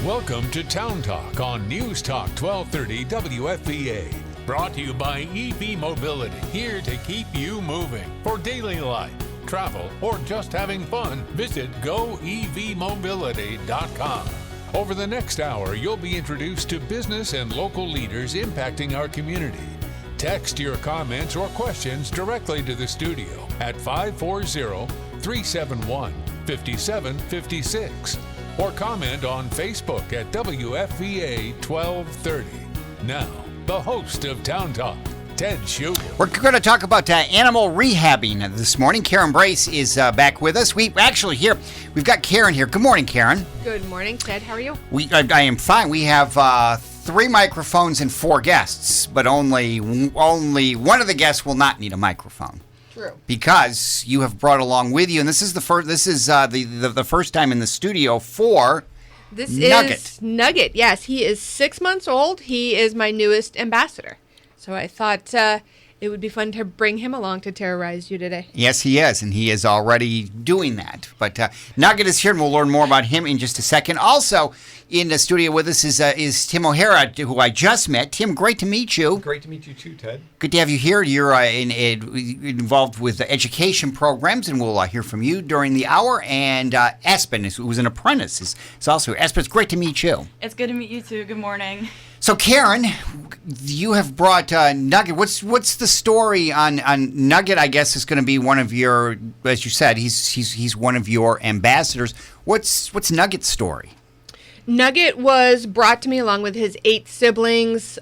Welcome to Town Talk on News Talk 1230 WFVA. Brought to you by EV Mobility, here to keep you moving. For daily life, travel, or just having fun, visit goevmobility.com. Over the next hour, you'll be introduced to business and local leaders impacting our community. Text your comments or questions directly to the studio at 540-371-5756 or comment on Facebook at WFVA 1230. Now, the host of Town Talk, Ted Schuger. We're going to talk about animal rehabbing this morning. Karen Brace is back with us. We've got Karen here. Good morning, Karen. Good morning, Ted. How are you? I am fine. We have 3 microphones and 4 guests, but only one of the guests will not need a microphone. True. Because you have brought along with you, and this is the first. This is the first time in the studio for Nugget. Is Nugget. Yes, he is 6 months old. He is my newest ambassador. So I thought it would be fun to bring him along to terrorize you today. Yes, he is, and he is already doing that. But Nugget is here, and we'll learn more about him in just a second. Also in the studio with us is Tim O'Hara, who I just met. Tim, great to meet you. Great to meet you too, Ted. Good to have you here. You're involved with the education programs, and we'll hear from you during the hour. And Espen, who's an apprentice, is also here. Espen, it's great to meet you. It's good to meet you too. Good morning. So, Karen, you have brought Nugget. What's the story on Nugget? I guess is going to be one of your, as you said, he's one of your ambassadors. What's Nugget's story? Nugget was brought to me along with his 8 siblings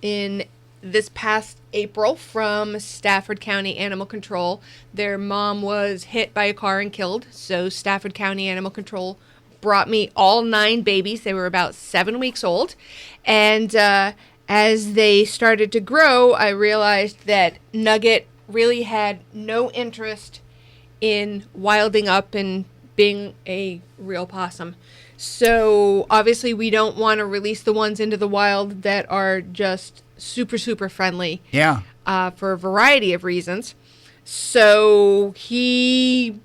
in this past April from Stafford County Animal Control. Their mom was hit by a car and killed, so Stafford County Animal Control brought me all 9 babies. They were about 7 weeks old. And as they started to grow, I realized that Nugget really had no interest in wilding up and being a real possum. So obviously we don't want to release the ones into the wild that are just super, super friendly. Yeah. For a variety of reasons. So he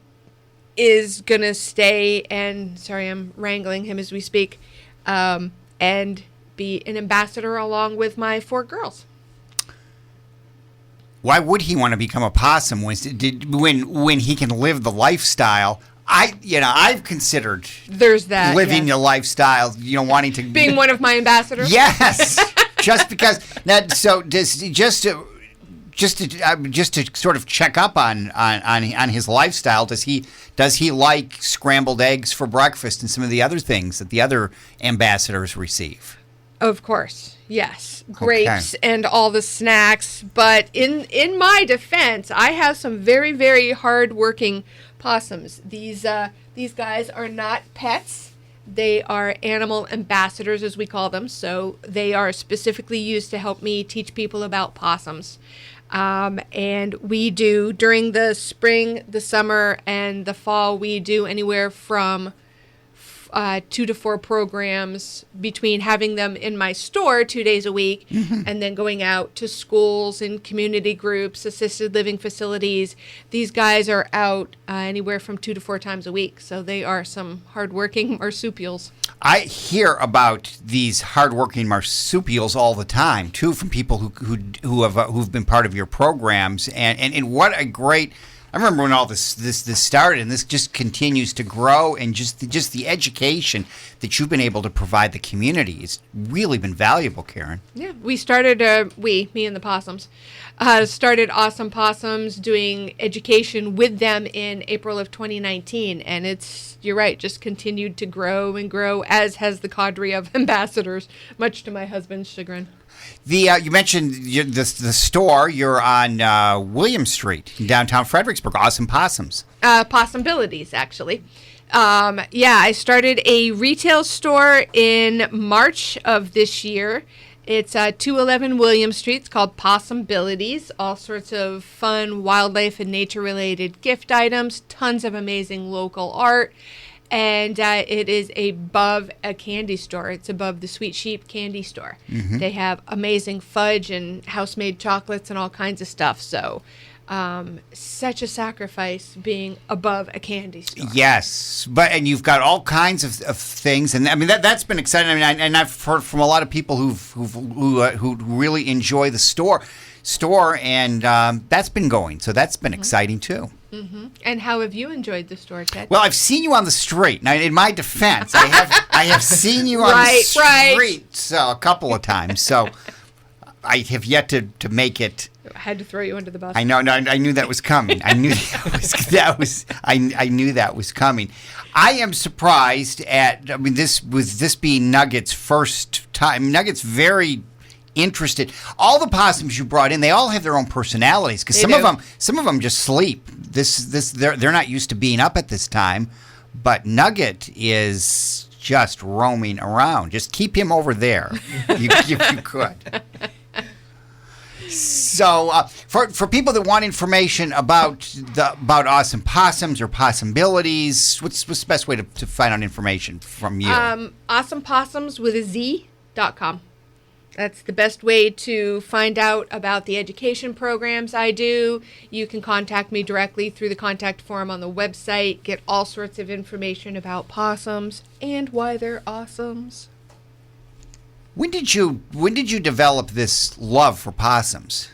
is going to stay and, sorry, I'm wrangling him as we speak, and be an ambassador along with my 4 girls. Why would he want to become a possum when he can live the lifestyle? I've considered living the lifestyle, wanting to being one of my ambassadors. Yes, just because that. So just to sort of check up on his lifestyle. Does he like scrambled eggs for breakfast and some of the other things that the other ambassadors receive? Of course, yes, grapes and all the snacks. But in my defense, I have some very, very hardworking possums. These guys are not pets. They are animal ambassadors, as we call them. So they are specifically used to help me teach people about possums. And we do, during the spring, the summer, and the fall, we do anywhere from 2 to 4 programs between having them in my store 2 days a week and then going out to schools and community groups, assisted living facilities. These guys are out anywhere from 2 to 4 times a week. So they are some hardworking marsupials. I hear about these hardworking marsupials all the time, too, from people who've been part of your programs. And what a great... I remember when all this started, and this just continues to grow, and just the education that you've been able to provide the community has really been valuable, Karen. Yeah, we started, me and the possums, started Awesome Possums doing education with them in April of 2019, and you're right, just continued to grow and grow, as has the cadre of ambassadors, much to my husband's chagrin. You mentioned the store. You're on William Street in downtown Fredericksburg. Awesome Possums. Possibilities, actually. I started a retail store in March of this year. It's 211 William Street. It's called Possibilities. All sorts of fun wildlife and nature-related gift items. Tons of amazing local art. And it is above a candy store. It's above the Sweet Sheep candy store. Mm-hmm. They have amazing fudge and house-made chocolates and all kinds of stuff. So such a sacrifice being above a candy store. Yes, and you've got all kinds of things, and I mean that's been exciting. I mean, and I've heard from a lot of people who really enjoy the store, and that's been going. So that's been exciting too. Mm-hmm. And how have you enjoyed the store, Ted? Well, I've seen you on the street. Now, in my defense, I have seen you on the street a couple of times. So I have yet to make it. I had to throw you under the bus. I know. No, I knew that was coming. I knew I knew that was coming. I am surprised at. I mean, this being Nugget's first time. Nugget's very interested. All the possums you brought in, they all have their own personalities. Because some of them just sleep. They're not used to being up at this time. But Nugget is just roaming around. Just keep him over there, if you could. So, for people that want information about awesome possums or possibilities, what's the best way to find out information from you? awesomepossumswithaz.com. That's the best way to find out about the education programs I do. You can contact me directly through the contact form on the website, get all sorts of information about possums and why they're awesomes. When did you develop this love for possums?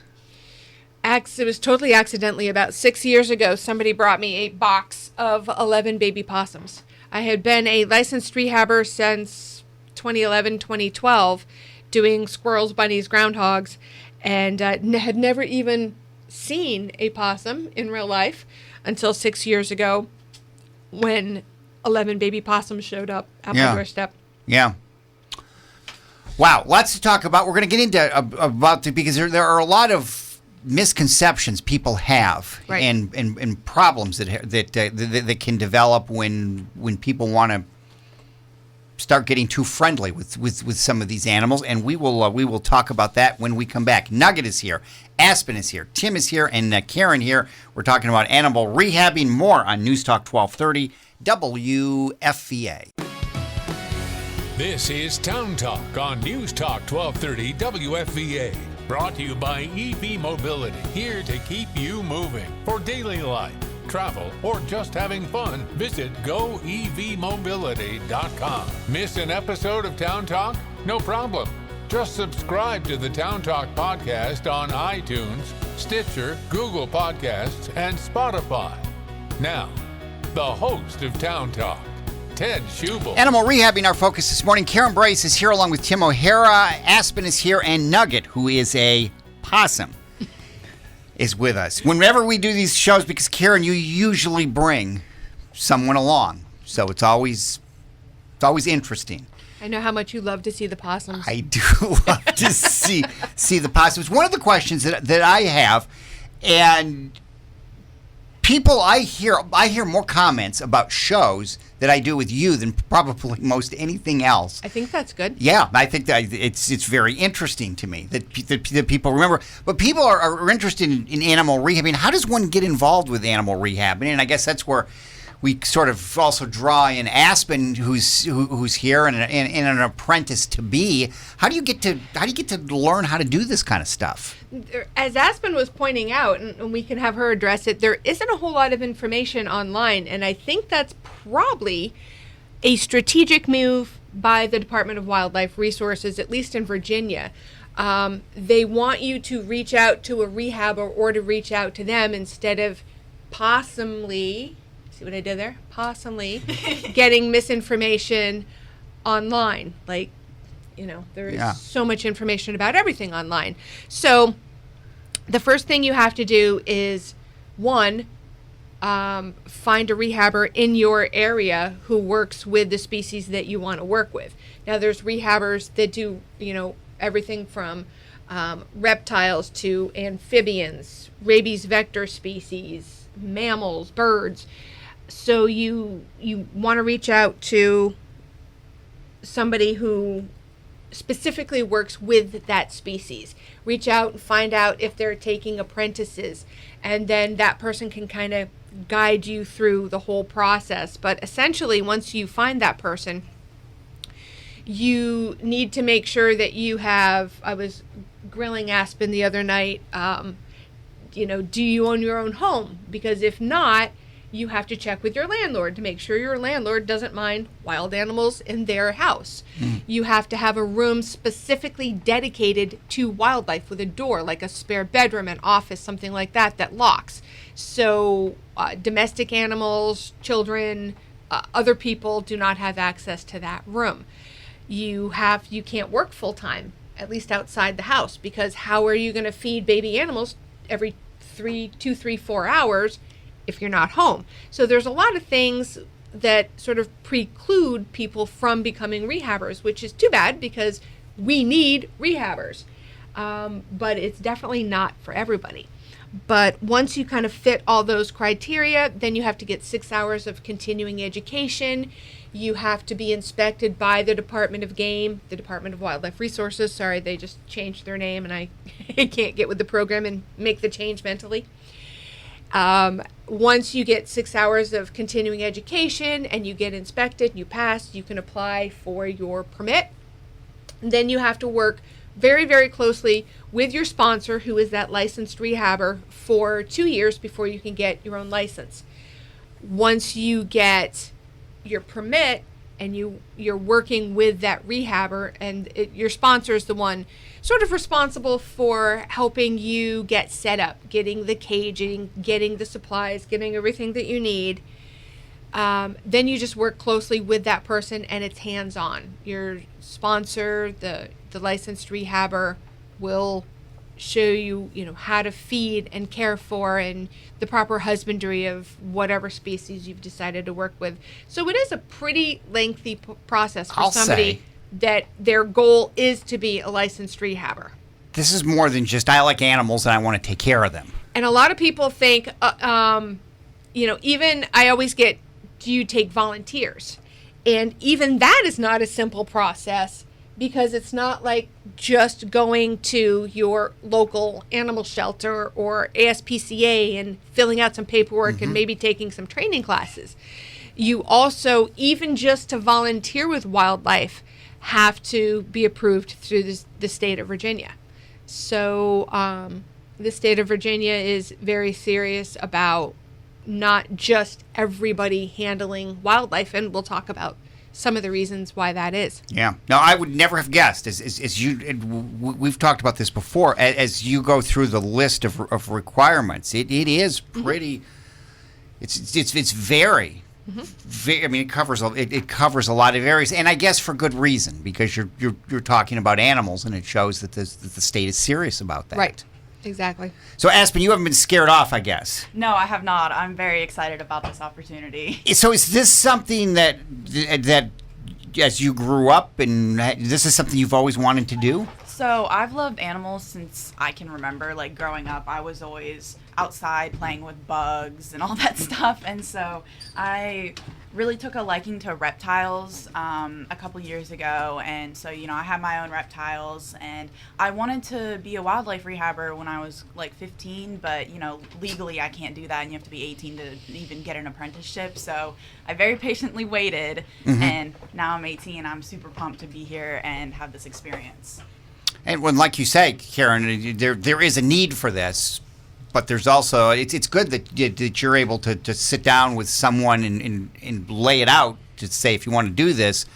It was totally accidentally. About 6 years ago, somebody brought me a box of 11 baby possums. I had been a licensed rehabber since 2011, 2012, doing squirrels, bunnies, groundhogs, and had never even seen a possum in real life until 6 years ago when 11 baby possums showed up at my doorstep. Yeah. Wow, lots to talk about. We're going to get into because there are a lot of misconceptions people have, right, and problems that can develop when people want to start getting too friendly with some of these animals, and we will talk about that when we come back. Nugget is here, Aspen is here, Tim is here, and Karen here. We're talking about animal rehabbing. More on News Talk 1230 WFVA. This is Town Talk on News Talk 1230 WFVA. Brought to you by EV Mobility, here to keep you moving. For daily life, travel, or just having fun, visit goevmobility.com. Miss an episode of Town Talk? No problem. Just subscribe to the Town Talk podcast on iTunes, Stitcher, Google Podcasts, and Spotify. Now, the host of Town Talk, Ted Schubel. Animal rehabbing, our focus this morning. Karen Brace is here along with Tim O'Hara. Aspen is here, and Nugget, who is a possum, is with us. Whenever we do these shows, because Karen, you usually bring someone along, so it's always interesting. I know how much you love to see the possums. I do love to see the possums. One of the questions that I have, and people, I hear more comments about shows that I do with you than probably most anything else. I think that's good. Yeah, I think that it's very interesting to me that people remember. But people are interested in animal rehabbing. How does one get involved with animal rehabbing? And I guess that's where we sort of also draw in Aspen, who's here and an apprentice to be. How do you get to learn how to do this kind of stuff? As Aspen was pointing out, and we can have her address it, there isn't a whole lot of information online, and I think that's probably a strategic move by the Department of Wildlife Resources, at least in Virginia. They want you to reach out to a rehabber or to reach out to them instead of possumly, see what I did there? Possumly getting misinformation online. Like, there is so much information about everything online. So the first thing you have to do is, one, find a rehabber in your area who works with the species that you want to work with. Now, there's rehabbers that do, everything from reptiles to amphibians, rabies vector species, mammals, birds. So you want to reach out to somebody who specifically works with that species. Reach out and find out if they're taking apprentices, and then that person can kind of guide you through the whole process. But essentially, once you find that person, you need to make sure that you have, I was grilling Aspen the other night, do you own your own home? Because if not, you have to check with your landlord to make sure your landlord doesn't mind wild animals in their house. You have to have a room specifically dedicated to wildlife with a door, like a spare bedroom, an office, something like that, that locks. So domestic animals, children, other people do not have access to that room. You can't work full time, at least outside the house, because how are you going to feed baby animals every 2, 3, 4 hours if you're not home? So there's a lot of things that sort of preclude people from becoming rehabbers, which is too bad because we need rehabbers. But it's definitely not for everybody. But once you kind of fit all those criteria, then you have to get 6 hours of continuing education. You have to be inspected by the Department of Game, the Department of Wildlife Resources. Sorry, they just changed their name and I can't get with the program and make the change mentally. Once you get 6 hours of continuing education and you get inspected, you pass, you can apply for your permit. And then you have to work very, very closely with your sponsor, who is that licensed rehabber, for 2 years before you can get your own license. Once you get your permit and you're working with that rehabber, and your sponsor is the one sort of responsible for helping you get set up, getting the caging, getting the supplies, getting everything that you need. Then you just work closely with that person and it's hands-on. Your sponsor, the licensed rehabber, will show you, how to feed and care for and the proper husbandry of whatever species you've decided to work with. So it is a pretty lengthy process for somebody that their goal is to be a licensed rehabber. This is more than just I like animals and I want to take care of them. And a lot of people think, even I always get, do you take volunteers? And even that is not a simple process, because it's not like just going to your local animal shelter or ASPCA and filling out some paperwork and maybe taking some training classes. You also, even just to volunteer with wildlife, have to be approved through the state of Virginia. So the state of Virginia is very serious about not just everybody handling wildlife, and we'll talk about some of the reasons why that is. Yeah. No, I would never have guessed. As you, we've talked about this before. As you go through the list of requirements, it is pretty. It's very. I mean, it covers a lot of areas, and I guess for good reason, because you're talking about animals, and it shows that the state is serious about that. Right. Exactly. So, Aspen, you haven't been scared off, I guess. No, I have not. I'm very excited about this opportunity. So is this something that as you grew up, and this is something you've always wanted to do? So I've loved animals since I can remember. Like, growing up, I was always outside playing with bugs and all that stuff. And so I really took a liking to reptiles a couple years ago. And so, I had my own reptiles, and I wanted to be a wildlife rehabber when I was like 15, but legally I can't do that, and you have to be 18 to even get an apprenticeship. So I very patiently waited, and now I'm 18. I'm super pumped to be here and have this experience. And when, like you say, Karen, there is a need for this, but there's also it's good that you're able to sit down with someone and lay it out to say, if you want to do this,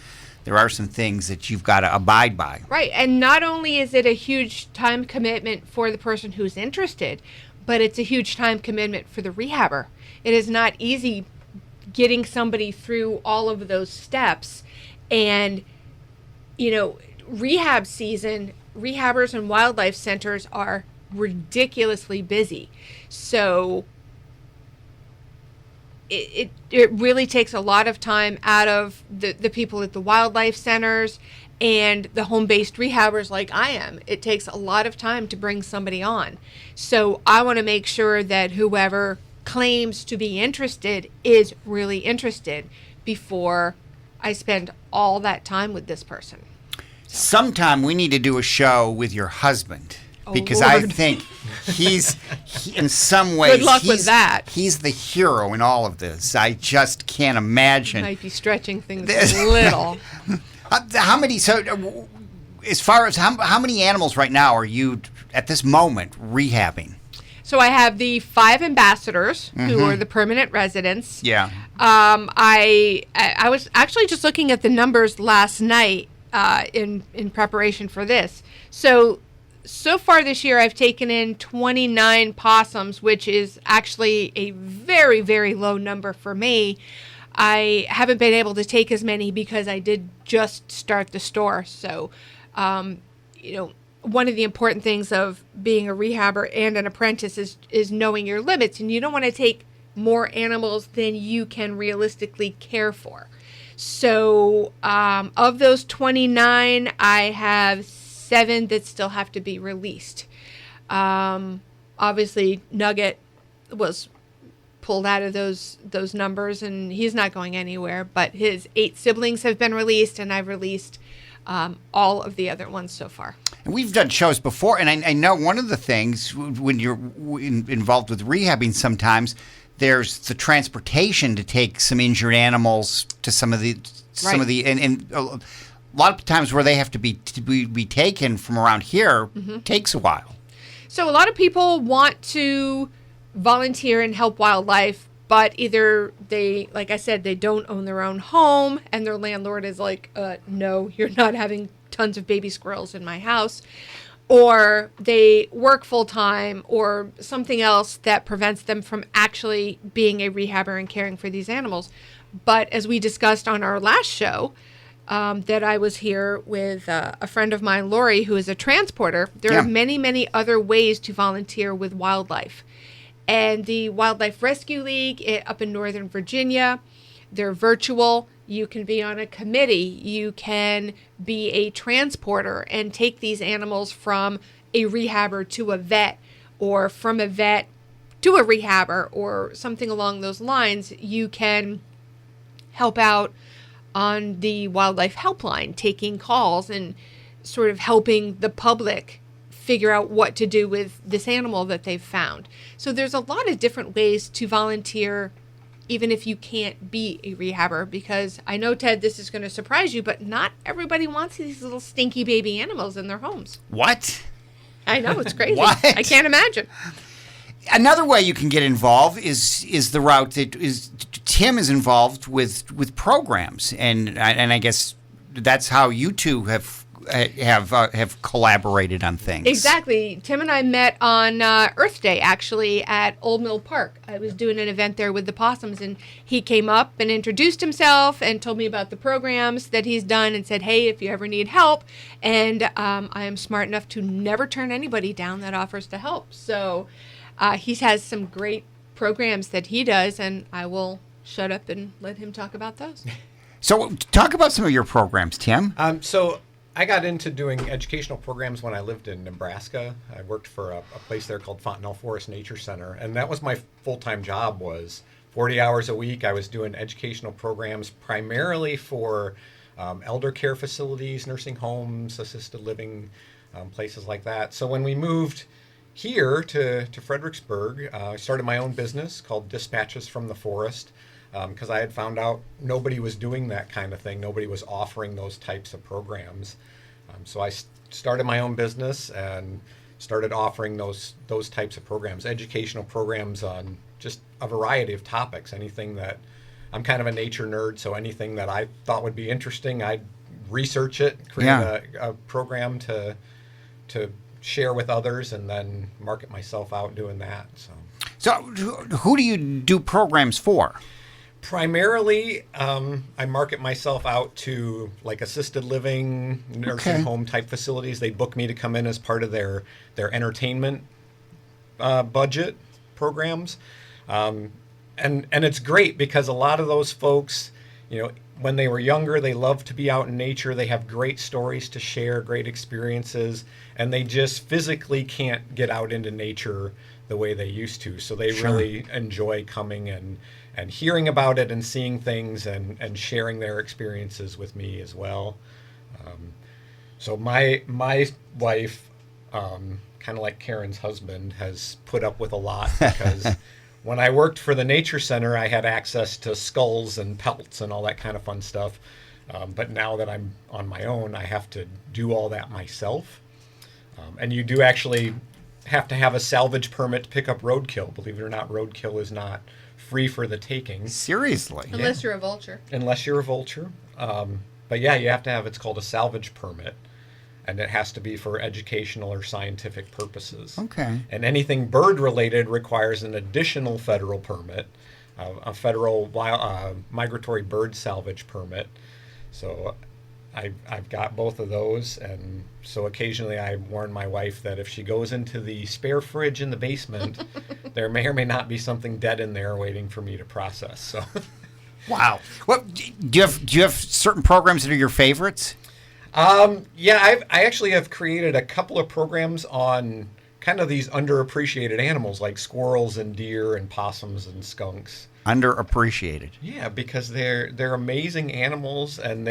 there are some things that you've got to abide by. Right, and not only is it a huge time commitment for the person who's interested, but it's a huge time commitment for the rehabber. It is not easy getting somebody through all of those steps, and rehab season. Rehabbers and wildlife centers are ridiculously busy. So it really takes a lot of time out of the people at the wildlife centers and the home-based rehabbers like I am. It takes a lot of time to bring somebody on. So I want to make sure that whoever claims to be interested is really interested before I spend all that time with this person. Sometime we need to do a show with your husband, because Lord. I think he in some ways, good luck with that. He's the hero in all of this. I just can't imagine. Might be stretching things a little. How many? So, as far as how many animals right now are you at this moment rehabbing? So I have the 5 ambassadors who are the permanent residents. Yeah. I was actually just looking at the numbers last night in preparation for this. So far this year, I've taken in 29 possums, which is actually a very, very low number for me. I haven't been able to take as many because I did just start the store. So, one of the important things of being a rehabber and an apprentice is knowing your limits, and you don't want to take more animals than you can realistically care for. So, of those 29, I have 7 that still have to be released. Obviously, Nugget was pulled out of those numbers, and he's not going anywhere. But his 8 siblings have been released, and I've released all of the other ones so far. And we've done shows before, and I know one of the things when you're involved with rehabbing, sometimes there's the transportation to take some injured animals to some of the and a lot of times where they have to be taken from around here takes a while. So a lot of people want to volunteer and help wildlife, but either they, like I said, they don't own their own home, and their landlord is like, no, you're not having tons of baby squirrels in my house, or they work full time, or something else that prevents them from actually being a rehabber and caring for these animals. But as we discussed on our last show, that I was here with a friend of mine, Lori, who is a transporter, there are many, many other ways to volunteer with wildlife. And the Wildlife Rescue League up in Northern Virginia, they're virtual. You can be on a committee. You can be a transporter and take these animals from a rehabber to a vet, or from a vet to a rehabber, or something along those lines. You can help out on the wildlife helpline, taking calls and sort of helping the public figure out what to do with this animal that they've found. So there's a lot of different ways to volunteer, even if you can't be a rehabber, because I know, Ted, this is going to surprise you, but not everybody wants these little stinky baby animals in their homes. What? I know, it's crazy. What? I can't imagine. Another way you can get involved is the route that is Tim is involved with programs, and I guess that's how you two have collaborated on things. Exactly. Tim and I met on Earth Day, actually, at Old Mill Park. I was doing an event there with the possums, and he came up and introduced himself and told me about the programs that he's done and said, hey, if you ever need help. And I am smart enough to never turn anybody down that offers to help. So he has some great programs that he does, and I will shut up and let him talk about those. So talk about some of your programs, Tim. So I got into doing educational programs when I lived in Nebraska. I worked for a place there called Fontenelle Forest Nature Center, and that was my full-time job. Was 40 hours a week. I was doing educational programs primarily for elder care facilities, nursing homes, assisted living, places like that. So when we moved here to Fredericksburg, I started my own business called Dispatches from the Forest, because I had found out nobody was doing that kind of thing. Nobody was offering those types of programs. So I started my own business and started offering those types of programs, educational programs on just a variety of topics. Anything that, I'm kind of a nature nerd, so anything that I thought would be interesting, I'd research it, create a program to share with others, and then market myself out doing that. So who do you do programs for? Primarily, I market myself out to like assisted living, nursing home type facilities. They book me to come in as part of their entertainment budget programs, and it's great because a lot of those folks, when they were younger, they loved to be out in nature. They have great stories to share, great experiences, and they just physically can't get out into nature the way they used to. So they really enjoy coming and hearing about it and seeing things and sharing their experiences with me as well. So my wife, kind of like Karen's husband, has put up with a lot because when I worked for the Nature Center, I had access to skulls and pelts and all that kind of fun stuff. But now that I'm on my own, I have to do all that myself. And you do actually have to have a salvage permit to pick up roadkill. Believe it or not, roadkill is not free for the taking. Seriously? Unless you're a vulture. Unless you're a vulture. But yeah, you have to have, it's called a salvage permit. And it has to be for educational or scientific purposes. Okay. And anything bird-related requires an additional federal permit, a federal migratory bird salvage permit. So I've got both of those, and so occasionally I warn my wife that if she goes into the spare fridge in the basement, there may or may not be something dead in there waiting for me to process. So, wow. Well, do you have certain programs that are your favorites? Yeah, I actually have created a couple of programs on kind of these underappreciated animals like squirrels and deer and possums and skunks. Underappreciated. Yeah, because they're amazing animals, and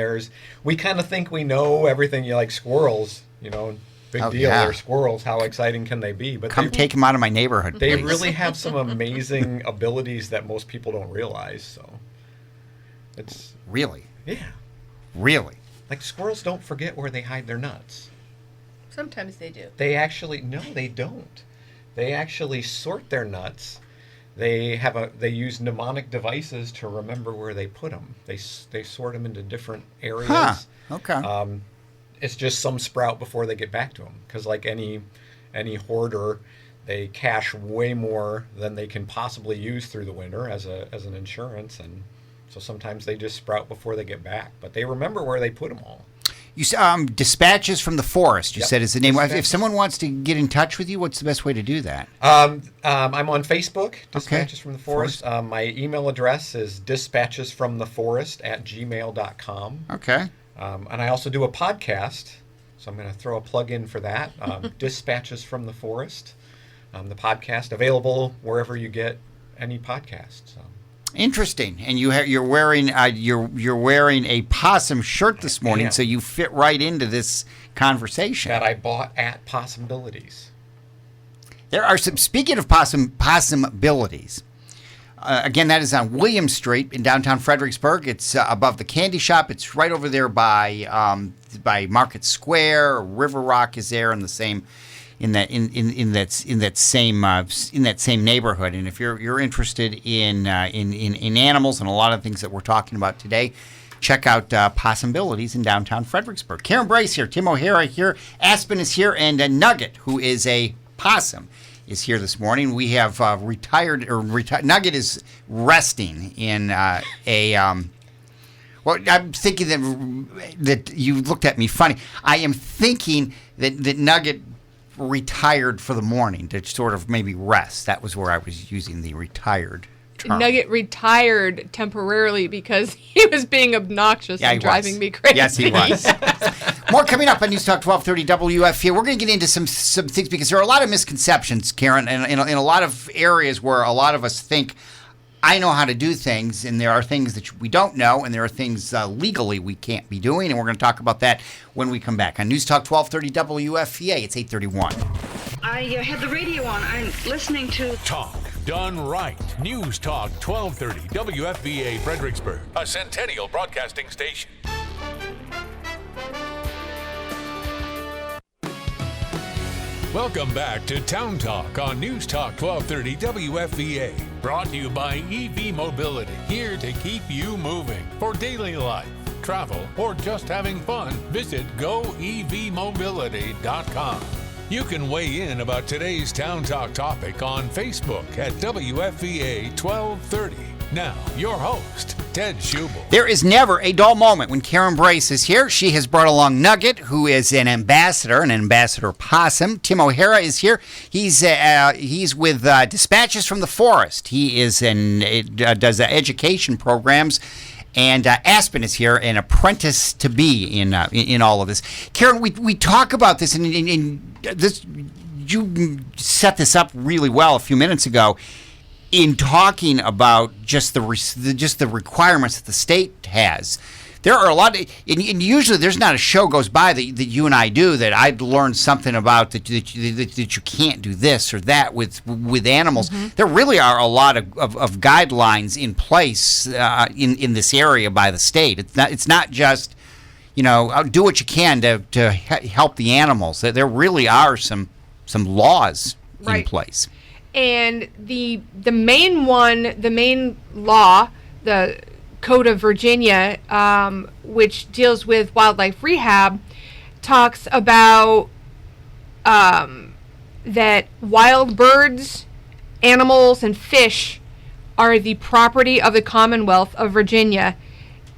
we kind of think we know everything. You like squirrels, big deal. Yeah. They're squirrels. How exciting can they be? But Come take them out of my neighborhood. they please. really have some amazing abilities that most people don't realize. So it's Really? yeah, Really? like squirrels don't forget where they hide their nuts. Sometimes they do. No, they don't. They actually sort their nuts. They use mnemonic devices to remember where they put them. They sort them into different areas. Huh. Okay. It's just some sprout before they get back to them. Because like any hoarder, they cache way more than they can possibly use through the winter as an insurance, and so sometimes they just sprout before they get back. But they remember where they put them all. You Dispatches from the Forest, you Yep. said is the name. If Dispatches. someone wants to get in touch with you, what's the best way to do that? I'm on Facebook, Dispatches Okay. from the Forest. My email address is dispatchesfromtheforest@gmail.com. Okay. And I also do a podcast, so I'm going to throw a plug in for that. Dispatches from the Forest, the podcast available wherever you get any podcasts. Interesting. And you're wearing you're wearing a possum shirt this morning, am. so you fit right into this conversation. That I bought at Possibilities. There are some. Speaking of possibilities, again, that is on William Street in downtown Fredericksburg. It's above the candy shop. It's right over there by Market Square. River Rock is there in the same. In that same neighborhood, and if you're interested in animals and a lot of things that we're talking about today, check out Possibilities in downtown Fredericksburg. Karen Brace here, Tim O'Hara here, Aspen is here, and Nugget, who is a possum, is here this morning. We have retired. Nugget is resting in well, I'm thinking that you looked at me funny. I am thinking that Nugget retired for the morning to sort of maybe rest. That was where I was using the retired term. Nugget retired temporarily because he was being obnoxious and driving me crazy. Yes, he was. More coming up on News Talk 1230 WFPA. We're going to get into some things because there are a lot of misconceptions, Karen, in a lot of areas where a lot of us think, I know how to do things, and there are things that we don't know, and there are things legally we can't be doing, and we're going to talk about that when we come back on News Talk 1230 WFPA. It's 8:31. I had the radio on. I'm listening to Talk done right. News Talk 1230 WFVA Fredericksburg, a Centennial Broadcasting station. Welcome back to Town Talk on News Talk 1230 WFVA. Brought to you by EV Mobility, here to keep you moving. For daily life, travel, or just having fun, visit goevmobility.com. You can weigh in about today's Town Talk topic on Facebook at WFVA 1230. Now, your host, Ted Schubel. There is never a dull moment when Karen Brace is here. She has brought along Nugget, who is an ambassador possum. Tim O'Hara is here. He's with Dispatches from the Forest. He is does education programs. And Aspen is here, an apprentice to be in all of this. Karen, we talk about this, and this you set this up really well a few minutes ago. In talking about just the requirements that the state has, there are a lot of, and usually there's not a show goes by that you and I do that I'd learn something about that you can't do this or that with animals. Mm-hmm. There really are a lot of guidelines in place in this area by the state. It's not just do what you can to help the animals. There really are some laws in place. And the main law, the Code of Virginia, which deals with wildlife rehab, talks about that wild birds, animals, and fish are the property of the Commonwealth of Virginia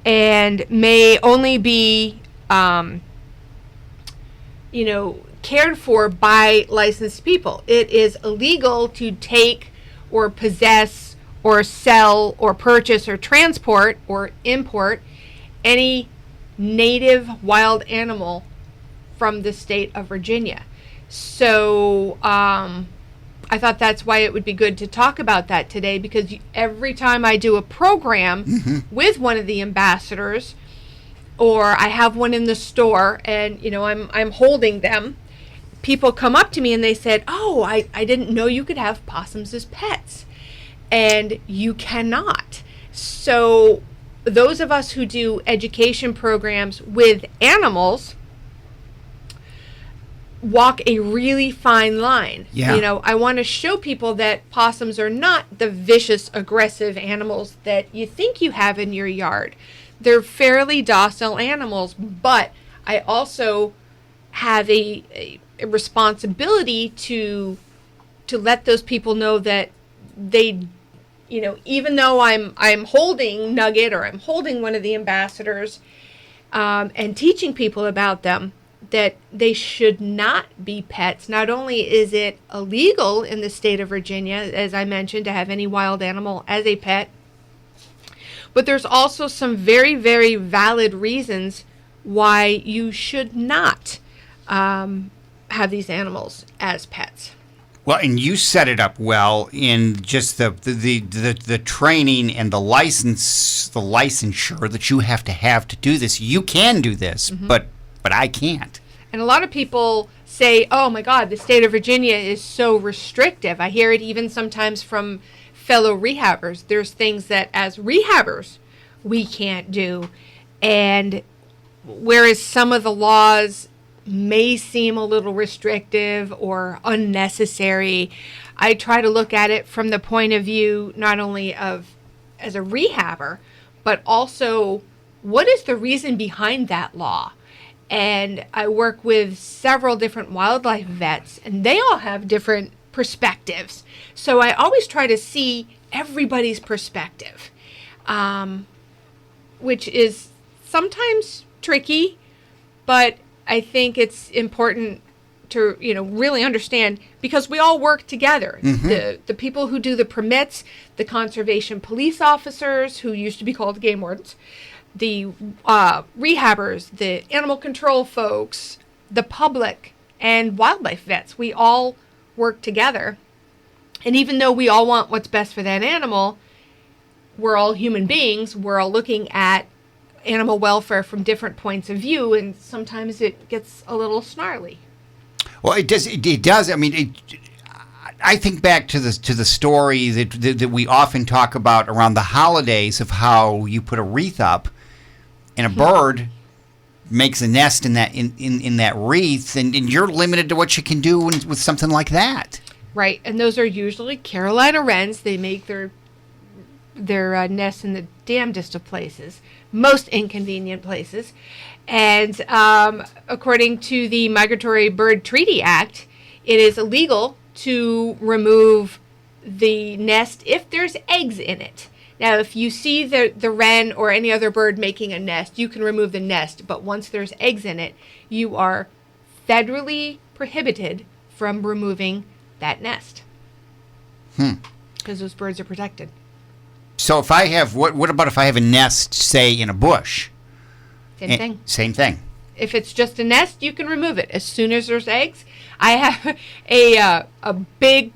and may only be, cared for by licensed people. It is illegal to take or possess or sell or purchase or transport or import any native wild animal from the state of Virginia. So I thought that's why it would be good to talk about that today, because every time I do a program with one of the ambassadors, or I have one in the store and I'm holding them, people come up to me and they said, "Oh, I didn't know you could have possums as pets." And you cannot. So those of us who do education programs with animals walk a really fine line. Yeah. I want to show people that possums are not the vicious, aggressive animals that you think you have in your yard. They're fairly docile animals, but I also have a responsibility to let those people know that they, even though I'm holding Nugget or I'm holding one of the ambassadors and teaching people about them, that they should not be pets. Not only is it illegal in the state of Virginia, as I mentioned, to have any wild animal as a pet, but there's also some very, very valid reasons why you should not have these animals as pets. Well, and you set it up well in just the training and the licensure that you have to do this. You can do this, but I can't. And a lot of people say, "Oh my God, the state of Virginia is so restrictive." I hear it even sometimes from fellow rehabbers. There's things that as rehabbers we can't do. And whereas some of the laws may seem a little restrictive or unnecessary, I try to look at it from the point of view not only of as a rehabber, but also what is the reason behind that law? And I work with several different wildlife vets, and they all have different perspectives. So I always try to see everybody's perspective, which is sometimes tricky, but I think it's important to really understand, because we all work together. The people who do the permits, the conservation police officers who used to be called game wardens, the rehabbers, the animal control folks, the public, and wildlife vets. We all work together. And even though we all want what's best for that animal, we're all human beings. We're all looking at animal welfare from different points of view, and sometimes it gets a little snarly. Well, it does. It does. I mean, I think back to the story that we often talk about around the holidays of how you put a wreath up, and a bird makes a nest in that wreath, and you're limited to what you can do with something like that. Right, and those are usually Carolina wrens. They make their nests in the damnedest of places, most inconvenient places. And according to the Migratory Bird Treaty Act, it is illegal to remove the nest if there's eggs in it. Now, if you see the wren or any other bird making a nest, you can remove the nest. But once there's eggs in it, you are federally prohibited from removing that nest. Because those birds are protected. So if I have, what about if I have a nest, say, in a bush? Same thing. Same thing. If it's just a nest, you can remove it as soon as there's eggs. I have a big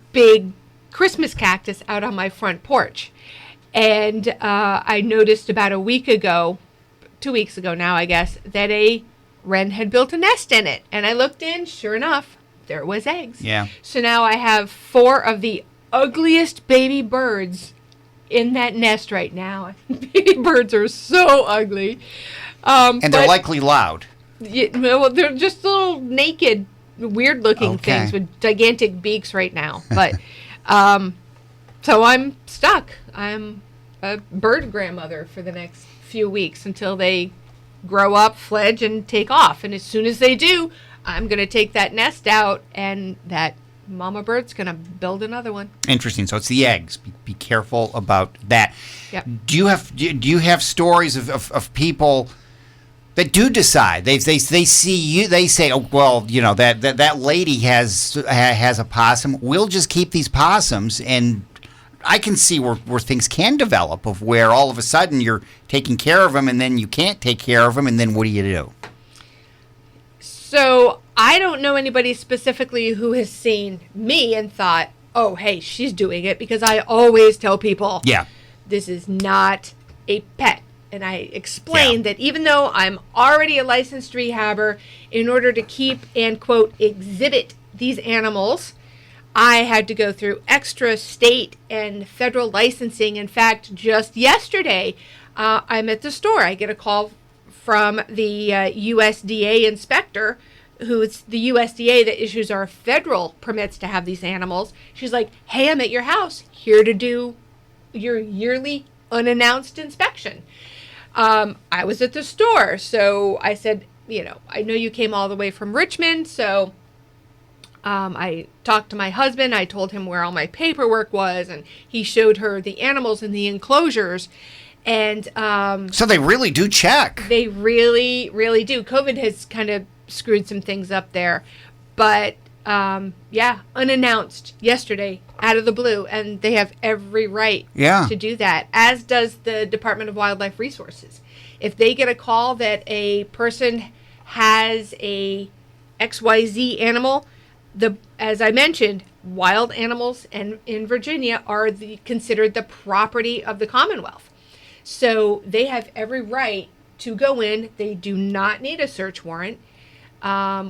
Christmas cactus out on my front porch. And I noticed about 2 weeks ago now, I guess, that a wren had built a nest in it. And I looked in, sure enough, there was eggs. Yeah. So now I have 4 of the ugliest baby birds in that nest right now. Baby birds are so ugly. And they're likely loud. Well, they're just little naked weird looking Okay. things with gigantic beaks right now. But so I'm stuck. I'm a bird grandmother for the next few weeks until they grow up, fledge, and take off. And as soon as they do, I'm going to take that nest out, and that mama bird's going to build another one. Interesting. So it's the eggs. Be careful about that. Yep. Do you have stories of people that do decide they see you, they say, oh well, you know, that lady has a possum, we'll just keep these possums? And I can see where things can develop, of where all of a sudden you're taking care of them and then you can't take care of them, and then what do you do? So I don't know anybody specifically who has seen me and thought, oh, hey, she's doing it, because I always tell people, Yeah. this is not a pet. And I explained that even though I'm already a licensed rehabber, in order to keep and, quote, exhibit these animals, I had to go through extra state and federal licensing. In fact, just yesterday, I'm at the store. I get a call from the USDA inspector, who's the USDA that issues our federal permits to have these animals. She's like, hey, I'm at your house, here to do your yearly unannounced inspection. I was at the store, so I said, you know, I know you came all the way from Richmond, so I talked to my husband. I told him where all my paperwork was, and he showed her the animals in the enclosures. And So they really do check. they really, really do. COVID has kind of screwed some things up there. But, yeah, unannounced yesterday, out of the blue. And they have every right Yeah. to do that, as does the Department of Wildlife Resources. If they get a call that a person has a XYZ animal, as I mentioned, wild animals in Virginia are considered the property of the Commonwealth. So they have every right to go in. They do not need a search warrant,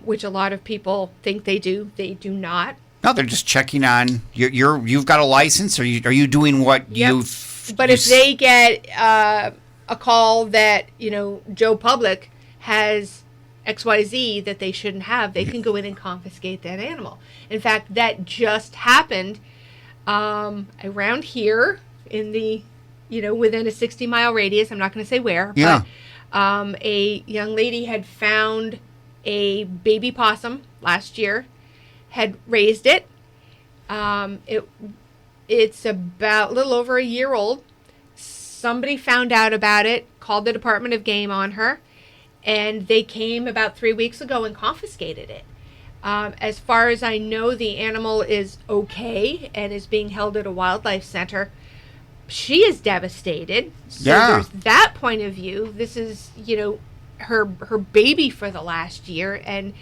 which a lot of people think they do. They do not. No, they're just checking on you've got a license. Are you doing what Yep. you've? But if they get a call that, you know, Joe Public has XYZ that they shouldn't have, they can go in and confiscate that animal. In fact, that just happened around here in the, you know, within a 60-mile radius. I'm not going to say where. Yeah. But a young lady had found a baby possum last year, had raised it. It's about a little over a year old. Somebody found out about it, called the Department of Game on her, and they came about 3 weeks ago and confiscated it. As far as I know, the animal is okay and is being held at a wildlife center. She is devastated. So Yeah. there's that point of view. This is, you know, her baby for the last year, and,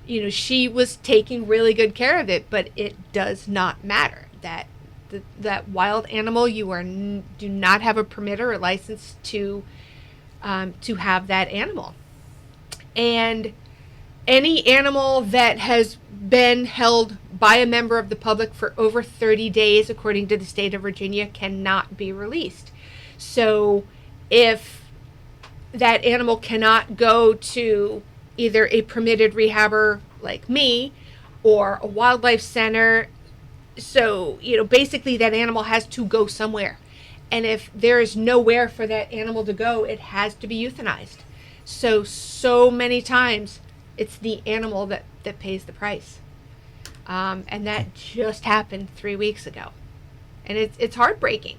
you know, she was taking really good care of it, but it does not matter. That wild animal, you do not have a permit or a license to have that animal. And any animal that has been held by a member of the public for over 30 days, according to the state of Virginia, cannot be released. So if that animal cannot go to either a permitted rehabber like me or a wildlife center, so, you know, basically that animal has to go somewhere. And if there is nowhere for that animal to go, it has to be euthanized. So many times it's the animal that pays the price. And that just happened 3 weeks ago. And it's heartbreaking.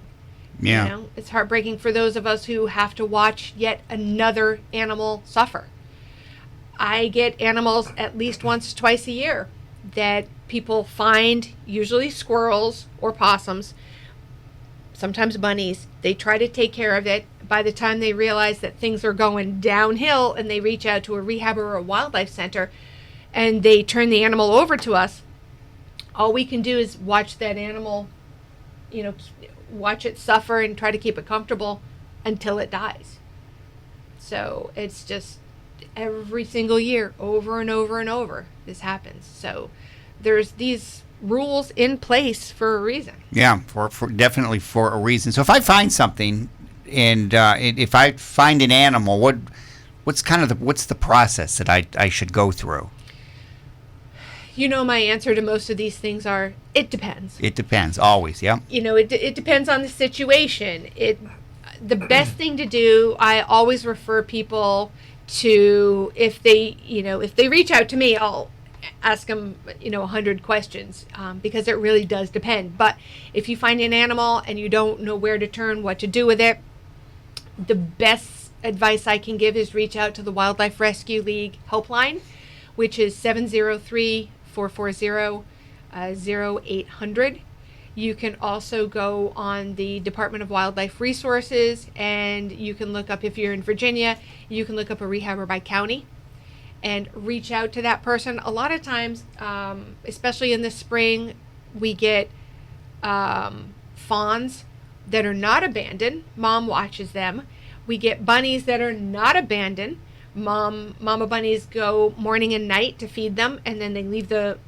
Yeah. You know, it's heartbreaking for those of us who have to watch yet another animal suffer. I get animals at least once, twice a year that people find, usually squirrels or possums, sometimes bunnies. They try to take care of it. By the time they realize that things are going downhill and they reach out to a rehabber or a wildlife center and they turn the animal over to us, all we can do is watch that animal, you know, watch it suffer and try to keep it comfortable until it dies. So it's just every single year, over and over and over, this happens. So there's these rules in place for a reason. Yeah, for definitely for a reason. So if I find something, and if I find an animal, what's the process that I should go through? you know, my answer to most of these things are, it depends. It depends, always, yeah. You know, it depends on the situation. The best thing to do, I always refer people to, if they reach out to me, I'll ask them, 100 questions, because it really does depend. But if you find an animal and you don't know where to turn, what to do with it, the best advice I can give is reach out to the Wildlife Rescue League helpline, which is 703-440-0800. You can also go on the Department of Wildlife Resources, and you can look up, if you're in Virginia, you can look up a rehabber by county and reach out to that person. A lot of times, especially in the spring, we get fawns that are not abandoned. Mom watches them. We get bunnies that are not abandoned. Mama bunnies go morning and night to feed them, and then they leave the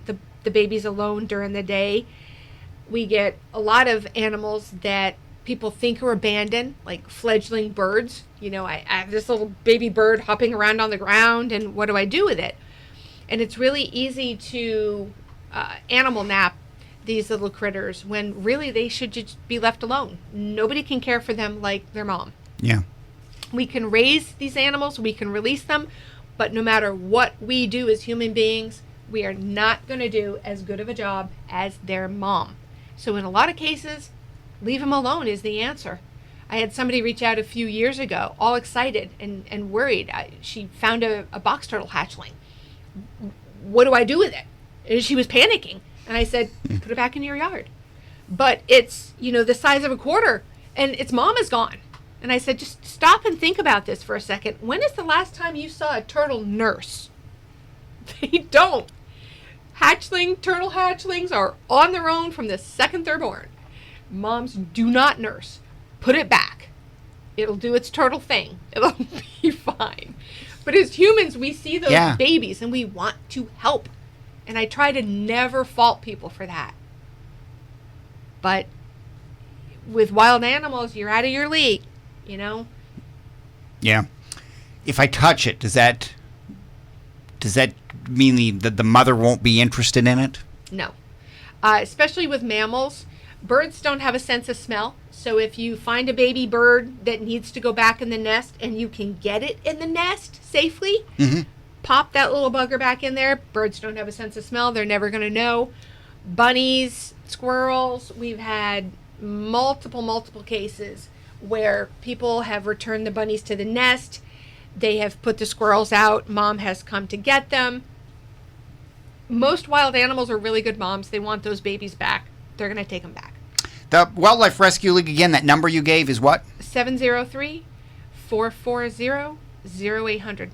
babies alone during the day. We get a lot of animals that people think are abandoned, like fledgling birds. I have this little baby bird hopping around on the ground, and what do I do with it? And it's really easy to animal nap these little critters when really they should just be left alone. Nobody can care for them like their mom. Yeah. We can raise these animals, we can release them, but no matter what we do as human beings, we are not going to do as good of a job as their mom. So in a lot of cases, leave them alone is the answer. I had somebody reach out a few years ago, all excited and worried. She found a box turtle hatchling. What do I do with it? And she was panicking. And I said, put it back in your yard. But it's, the size of a quarter, and its mom is gone. And I said, just stop and think about this for a second. When is the last time you saw a turtle nurse? They don't. Turtle hatchlings are on their own from the second they're born. Moms do not nurse. Put it back. It'll do its turtle thing. It'll be fine. But as humans, we see those babies and we want to help. And I try to never fault people for that. But with wild animals, you're out of your league, Yeah. If I touch it, does that mean that the mother won't be interested in it? No. Especially with mammals, birds don't have a sense of smell. So if you find a baby bird that needs to go back in the nest and you can get it in the nest safely, pop that little bugger back in there. Birds don't have a sense of smell. They're never going to know. Bunnies, squirrels, we've had multiple cases where people have returned the bunnies to the nest. They have put the squirrels out. Mom has come to get them. Most wild animals are really good moms. They want those babies back. They're going to take them back. The Wildlife Rescue League, again, that number you gave is what? 703-440-0800.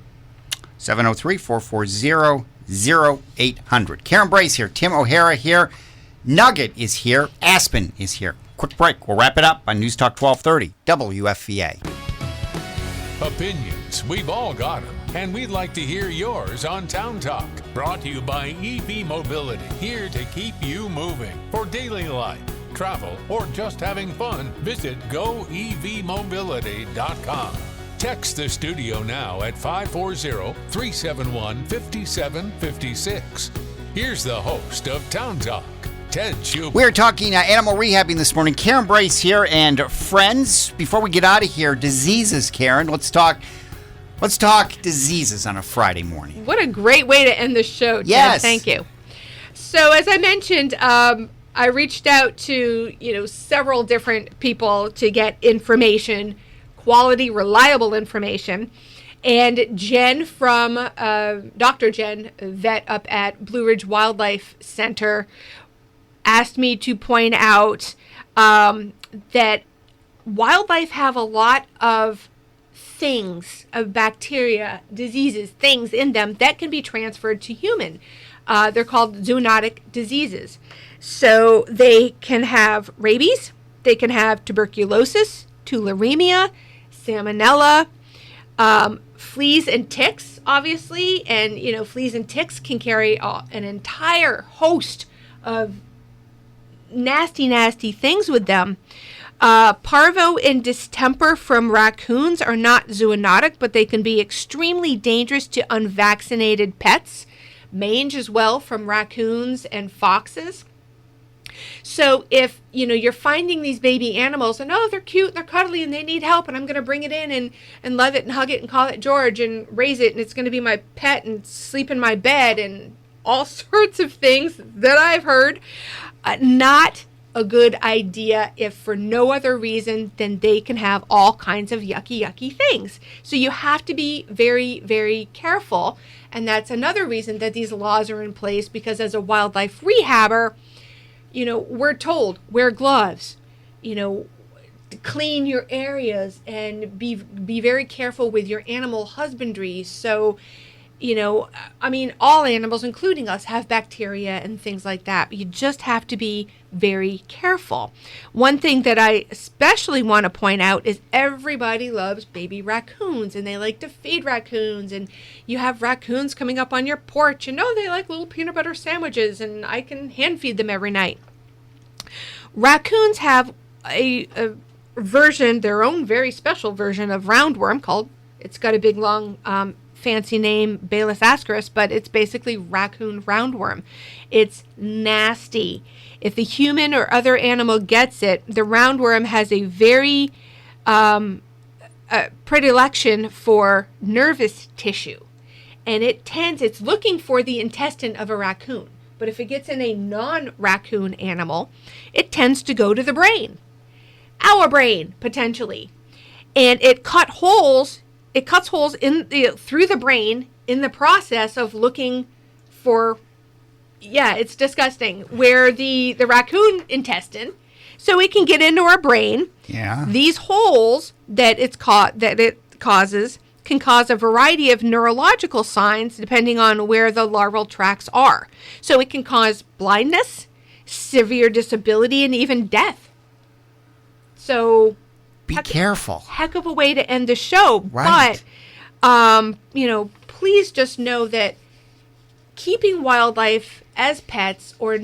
703-440-0800. Karen Brace here. Tim O'Hara here. Nugget is here. Aspen is here. Quick break. We'll wrap it up on News Talk 1230 WFVA. Opinions, we've all got them, and we'd like to hear yours on Town Talk. Brought to you by EV Mobility, here to keep you moving. For daily life, travel, or just having fun, visit goevmobility.com. Text the studio now at 540-371-5756. Here's the host of Town Talk, Ted Schubert. We're talking animal rehabbing this morning. Karen Brace here, and friends, before we get out of here, diseases, Karen. Let's talk diseases on a Friday morning. What a great way to end the show, Ted. Yes. Thank you. So as I mentioned, I reached out to, several different people to get information, quality, reliable information. And Jen from Dr. Jen, vet up at Blue Ridge Wildlife Center, asked me to point out that wildlife have a lot of things, of bacteria, diseases, things in them that can be transferred to human. They're called zoonotic diseases. So they can have rabies, they can have tuberculosis, tularemia, salmonella, fleas and ticks, obviously. And, fleas and ticks can carry an entire host of nasty things with them. Parvo and distemper from raccoons are not zoonotic, but they can be extremely dangerous to unvaccinated pets. mange as well from raccoons and foxes. So if, you're finding these baby animals and, they're cute and they're cuddly and they need help and I'm going to bring it in and love it and hug it and call it George and raise it and it's going to be my pet and sleep in my bed and all sorts of things that I've heard, not a good idea if for no other reason than they can have all kinds of yucky things. So you have to be very, very careful. And that's another reason that these laws are in place, because as a wildlife rehabber, we're told wear gloves, clean your areas and be very careful with your animal husbandry. So, all animals, including us, have bacteria and things like that. You just have to be very careful. One thing that I especially want to point out is everybody loves baby raccoons and they like to feed raccoons, and you have raccoons coming up on your porch and they like little peanut butter sandwiches and I can hand feed them every night. Raccoons have a version, their own very special version of roundworm called, it's got a big long fancy name, Balis ascaris, but it's basically raccoon roundworm. It's nasty. If a human or other animal gets it, the roundworm has a very predilection for nervous tissue. And it's looking for the intestine of a raccoon. But if it gets in a non-raccoon animal, it tends to go to the brain. Our brain, potentially. And it cuts holes through the brain in the process of looking for, it's disgusting, where the raccoon intestine, so it can get into our brain. Yeah. These holes that it causes can cause a variety of neurological signs depending on where the larval tracts are. So it can cause blindness, severe disability, and even death. So be careful. Heck of a way to end the show. Right. But, please just know that keeping wildlife as pets or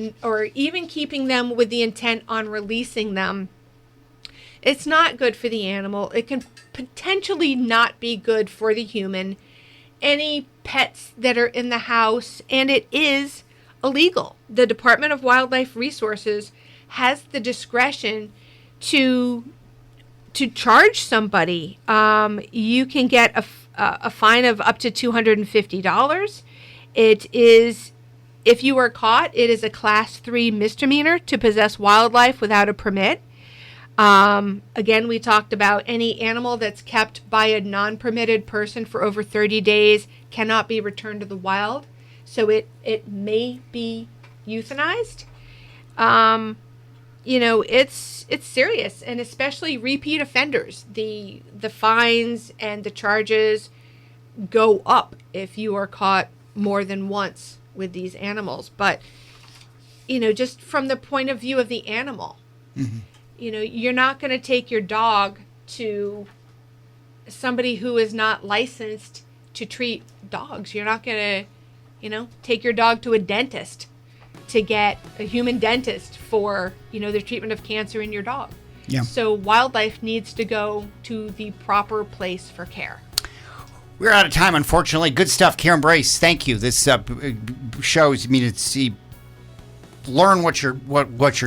even keeping them with the intent on releasing them, it's not good for the animal. It can potentially not be good for the human. Any pets that are in the house, and it is illegal. The Department of Wildlife Resources has the discretion to charge somebody. You can get a fine of up to $250. It is, if you are caught, it is a Class 3 misdemeanor to possess wildlife without a permit. Again, we talked about any animal that's kept by a non-permitted person for over 30 days cannot be returned to the wild. So it may be euthanized. It's serious, and especially repeat offenders. The fines and the charges go up if you are caught more than once with these animals. But, just from the point of view of the animal, mm-hmm. You're not going to take your dog to somebody who is not licensed to treat dogs. You're not going to, take your dog to a dentist to get a human dentist for, the treatment of cancer in your dog. Yeah. So wildlife needs to go to the proper place for care. We're out of time, unfortunately. Good stuff, Karen Brace. Thank you. This shows. Learn what you're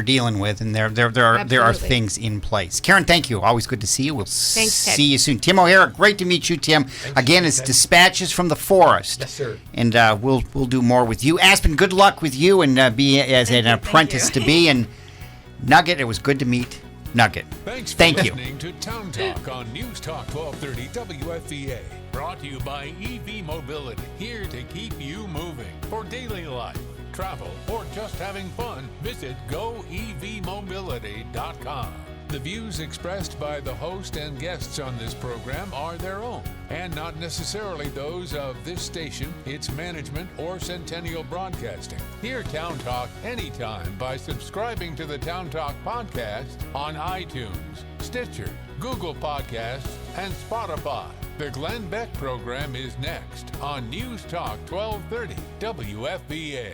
dealing with, and there are things in place. Karen, thank you. Always good to see you. We'll see you soon. Tim O'Hara, great to meet you, Tim. Again, it's Dispatches from the Forest. Yes, sir. And we'll do more with you. Aspen, good luck with you and be as an apprentice to be. And Nugget, it was good to meet Nugget. Thanks for Thank you. listening to Town Talk on News Talk 1230 WFVA. Brought to you by EV Mobility, here to keep you moving. For daily life, travel, or just having fun, visit goevmobility.com. The views expressed by the host and guests on this program are their own, and not necessarily those of this station, its management, or Centennial Broadcasting. Hear Town Talk anytime by subscribing to the Town Talk podcast on iTunes, Stitcher, Google Podcasts, and Spotify. The Glenn Beck program is next on News Talk 1230 WFVA.